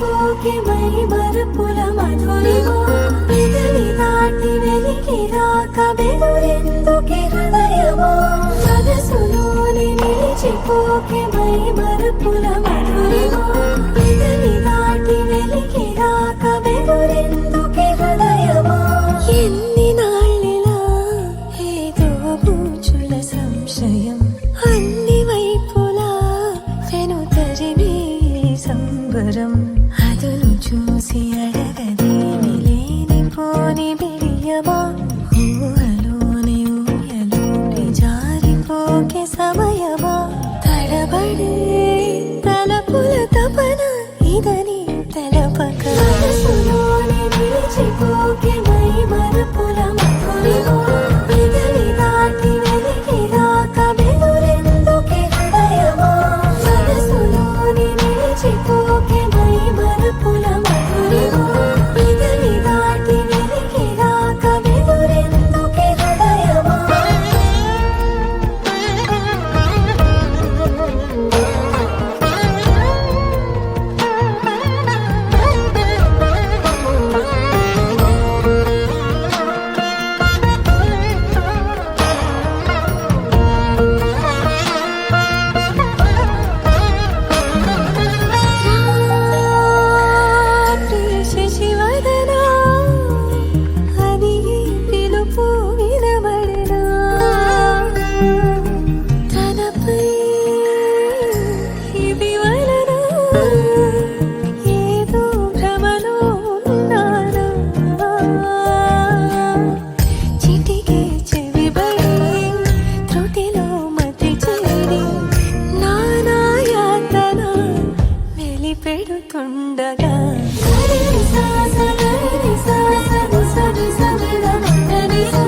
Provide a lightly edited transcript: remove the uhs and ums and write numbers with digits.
నిలిచిపోకే my Marupula Madhurima పెదవి దాటి వెలికి రాక బెదురెందుకే హృదయమా మనసులోని నిలిచిపోకే మై మరుపుల మధురిమా పెదవి దాటి వెలికి రాక బెదురెందుకే హృదయమా ఎన్ని నాళ్ళిలా ఏదో పూచుల సంశయం అన్ని వైపులా వెను తరిమే సంబరం అదును చూసి అడగదేమి లేనిపోని బిడియమా ఊహలోని ఊయలోని జారిపోకే సమయమా తడబడే తలపుల తపన ఇదని తెలపక మనసులోని నిలిచిపోకే మై మరుపుల మధురిమా పెదవి దాటి వెలికి రాక బెదురెందుకే హృదయమా మనసులోని నిలిచిపోకే మై మరుపుల మధురిమా పెదవి దాటి వెలికి రాక బెదురెందుకే హృదయమా శశివదనా అది పిలుపు వినబడనా తనపై ఇది వలన ఏదో భ్రమలో ఉన్నానా చిటికే చెవిబడి త్రుటిలో మతి చేరి నానాయాతన వెలిపెడుతుండగా సరి సా సరి సా సరి సరి సరి సరి సా